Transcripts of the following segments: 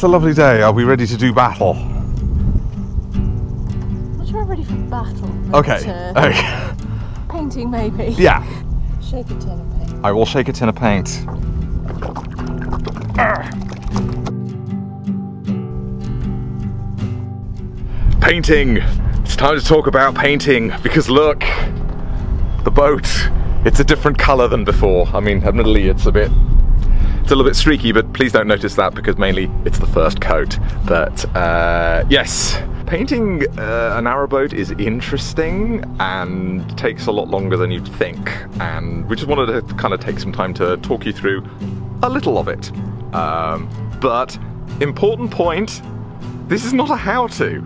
it's a lovely day. Are we ready to do battle? I'm not sure I'm ready for battle. Okay. Okay. Painting, maybe. Yeah. Shake a tin of paint. I will shake a tin of paint. Painting. It's time to talk about painting because look, the boat. It's a different colour than before. I mean, admittedly, it's a little bit streaky, but please don't notice that because mainly it's the first coat. But yes, painting a narrowboat is interesting and takes a lot longer than you'd think. And we just wanted to kind of take some time to talk you through a little of it. But important point, this is not a how-to.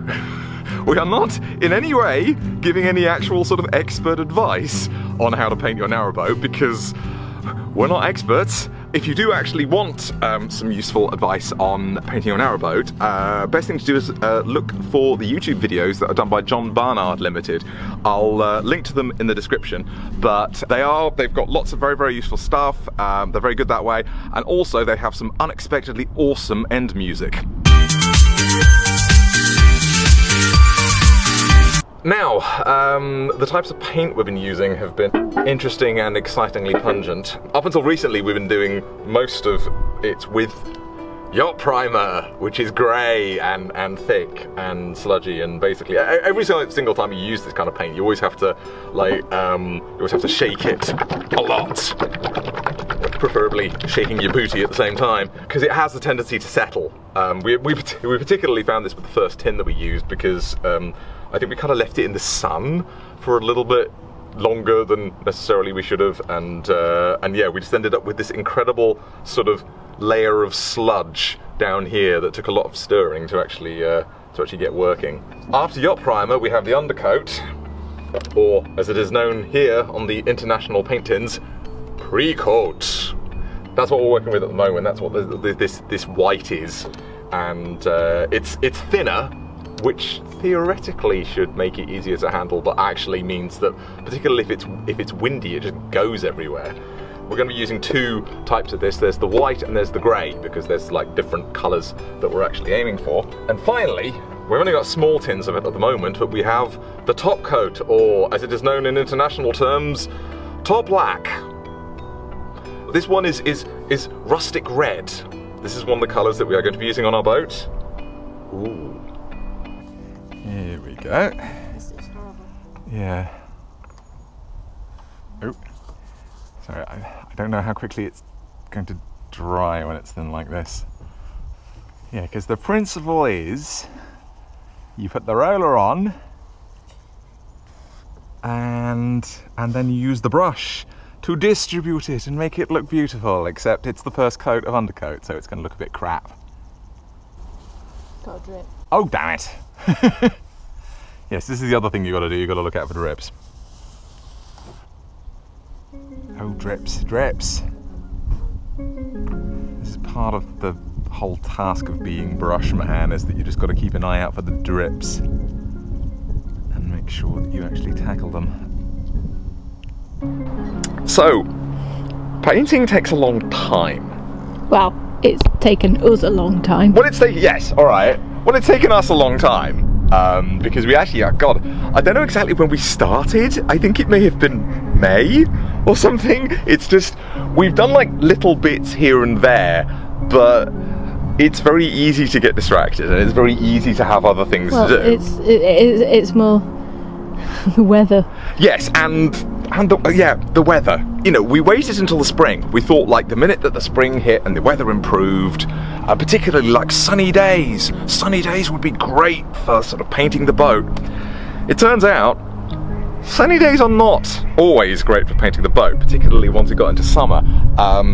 We are not in any way giving any actual sort of expert advice on how to paint your narrowboat because we're not experts. If you do actually want some useful advice on painting your narrowboat, best thing to do is look for the YouTube videos that are done by John Barnard Limited. I'll link to them in the description, but they've got lots of very, very useful stuff. They're very good that way, and also they have some unexpectedly awesome end music. Now, the types of paint we've been using have been interesting and excitingly pungent. Up until recently, we've been doing most of it with yacht primer, which is grey and thick and sludgy, and basically every single time you use this kind of paint, you always have to shake it a lot. Preferably shaking your booty at the same time, because it has a tendency to settle. We particularly found this with the first tin that we used because I think we kind of left it in the sun for a little bit longer than necessarily we should have, and yeah, we just ended up with this incredible sort of layer of sludge down here that took a lot of stirring to actually get working. After yacht primer, we have the undercoat, or as it is known here on the international paint tins, pre-coat. That's what we're working with at the moment. That's what this white is, and it's thinner, which theoretically should make it easier to handle, but actually means that, particularly if it's windy, it just goes everywhere. We're going to be using two types of this. There's the white and there's the grey, because there's like different colours that we're actually aiming for. And finally, we've only got small tins of it at the moment, but we have the top coat, or as it is known in international terms, top black. This one is rustic red. This is one of the colours that we are going to be using on our boat. Ooh. Here we go. This is horrible. Yeah. Oh. Sorry, I don't know how quickly it's going to dry when it's thin like this. Yeah, because the principle is you put the roller on and then you use the brush to distribute it and make it look beautiful, except it's the first coat of undercoat, so it's going to look a bit crap. Got a drip. Oh, damn it. Yes, this is the other thing you got to do. You got to look out for drips. Oh, drips, drips. This is part of the whole task of being brush man, is that you just got to keep an eye out for the drips and make sure that you actually tackle them. So, painting takes a long time. Well, it's taken us a long time. Well, yes, all right. Well, it's taken us a long time. Because we actually, God, I don't know exactly when we started. I think it may have been May or something. It's just, we've done like little bits here and there, but it's very easy to get distracted and it's very easy to have other things to do. It's more the weather. Yes, and the weather. You know, we waited until the spring. We thought like the minute that the spring hit and the weather improved, particularly like sunny days would be great for sort of painting the boat. It turns out sunny days are not always great for painting the boat, particularly once it got into summer,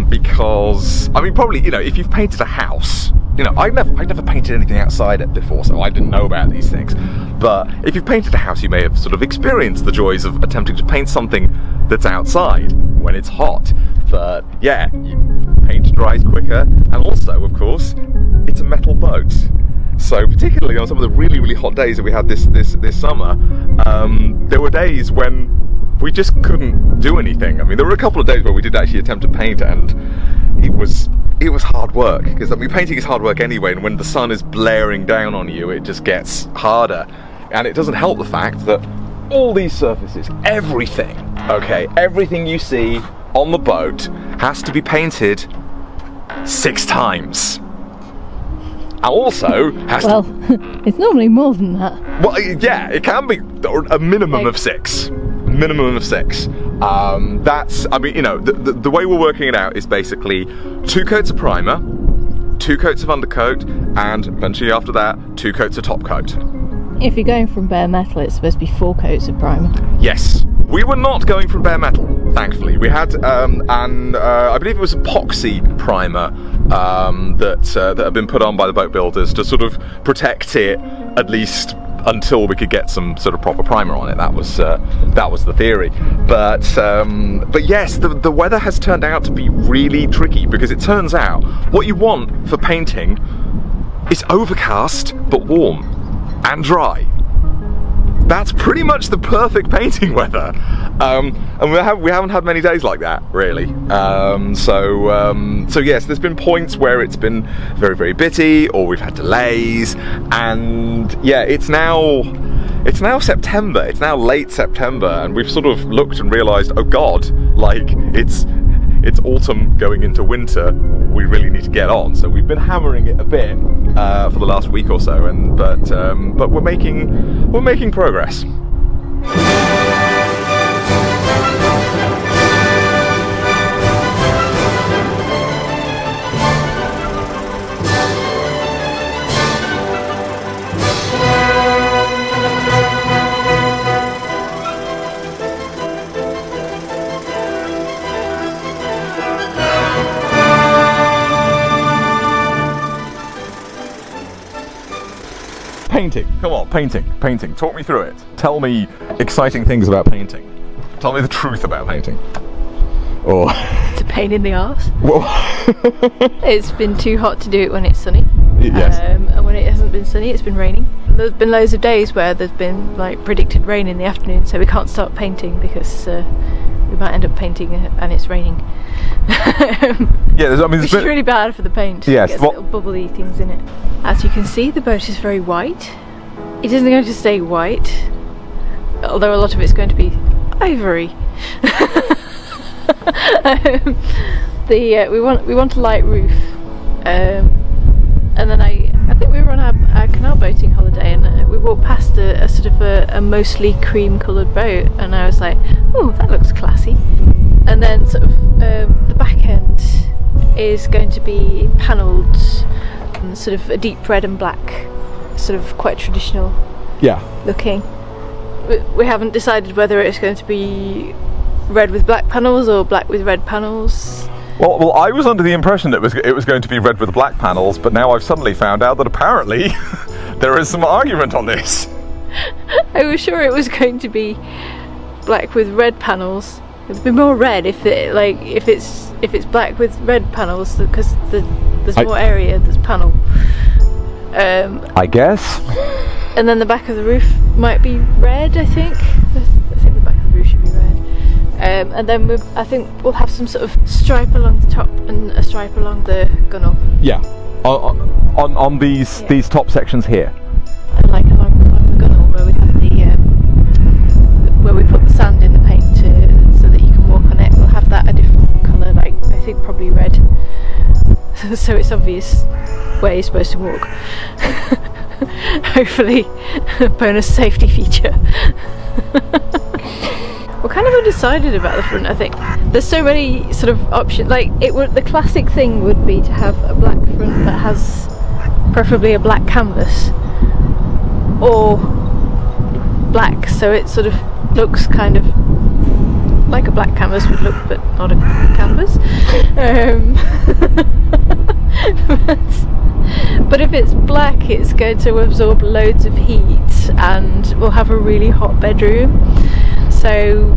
because, I mean, probably, you know, if you've painted a house, you know, I'd never painted anything outside it before, so I didn't know about these things. But if you've painted a house, you may have sort of experienced the joys of attempting to paint something that's outside when it's hot. But yeah, paint dries quicker, and also, of course, it's a metal boat. So particularly on some of the really, really hot days that we had this summer, there were days when we just couldn't do anything. I mean, there were a couple of days where we did actually attempt to paint, and it was it was hard work, because I mean, painting is hard work anyway, and when the sun is blaring down on you, it just gets harder. And it doesn't help the fact that all these surfaces, everything, okay, everything you see on the boat has to be painted 6 times. And also has Well, it's normally more than that. Well, yeah, it can be a minimum of 6. Minimum of 6. That's, I mean, you know, the way we're working it out is basically 2 coats of primer, 2 coats of undercoat, and eventually after that, 2 coats of top coat. If you're going from bare metal, it's supposed to be 4 coats of primer. Yes. We were not going from bare metal, thankfully. We had I believe it was epoxy primer that had been put on by the boat builders to sort of protect it, at least until we could get some sort of proper primer on it. That was the theory. But yes, the weather has turned out to be really tricky, because it turns out what you want for painting is overcast but warm and dry. That's pretty much the perfect painting weather, and we haven't had many days like that, really. So yes, there's been points where it's been very, very bitty, or we've had delays, and yeah, it's now September. It's now late September, and we've sort of looked and realised, oh God, like it's autumn going into winter. We really need to get on. So we've been hammering it a bit for the last week or so, but we're making progress. Painting, come on, painting. Talk me through it. Tell me exciting things about painting. Tell me the truth about painting. Or It's a pain in the arse. well, It's been too hot to do it when it's sunny. yes. And when it hasn't been sunny, it's been raining. There's been loads of days where there's been like predicted rain in the afternoon, so we can't start painting because we might end up painting and it's raining. Yeah, I mean, Which is really bad for the paint. Yes, It gets little bubbly things in it. As you can see, the boat is very white. It isn't going to stay white, although a lot of it's going to be ivory. We want a light roof, and then I think we were on our canal boating holiday, and we walked past a sort of a mostly cream coloured boat, and I was like, oh, that looks classy. And then sort of the back end is going to be panelled, sort of a deep red and black, sort of quite traditional looking. We haven't decided whether it's going to be red with black panels or black with red panels. Well, I was under the impression that it was going to be red with black panels, but now I've suddenly found out that apparently there is some argument on this. I was sure it was going to be black with red panels. It'd be more red if it's black with red panels, because there's more area that's panel. I guess. And then the back of the roof might be red. I think the back of the roof should be red. And then I think we'll have some sort of stripe along the top and a stripe along the gunnel. Yeah, on these top sections here. And like along the gunnel where we have where we put the sand in the paint so that you can walk on it. We'll have that a different colour, like I think probably red, so it's obvious where you're supposed to walk. Hopefully a bonus safety feature. We're kind of undecided about the front, I think. There's so many sort of options. Like the classic thing would be to have a black front that has preferably a black canvas, or black, so it sort of looks kind of like a black canvas would look, but not a canvas. But if it's black, it's going to absorb loads of heat and we'll have a really hot bedroom. So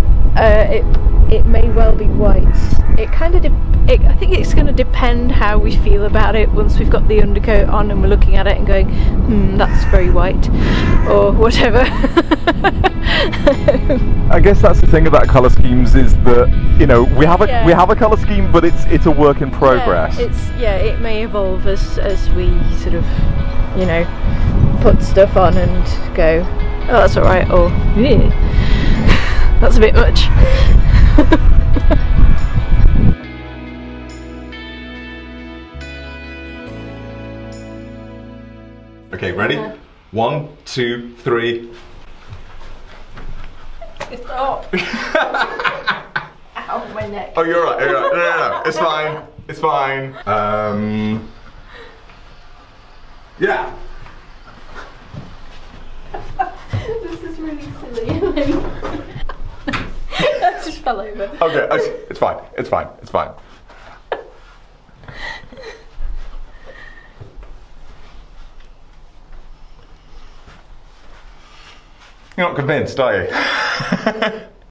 it may well be white it kind of I think it's going to depend how we feel about it once we've got the undercoat on and we're looking at it and going, that's very white, or whatever. I guess that's the thing about colour schemes, is that, you know, we have a colour scheme, but it's a work in progress. It may evolve as we sort of, you know, put stuff on and go, oh, that's alright, or that's a bit much. Okay, ready? 1, 2, 3. Stop. Ow, my neck. Oh, you're right. No. It's fine. It's fine. Yeah. This is really silly. That just fell over. Okay, it's fine. It's fine. It's fine. You're not convinced, are you?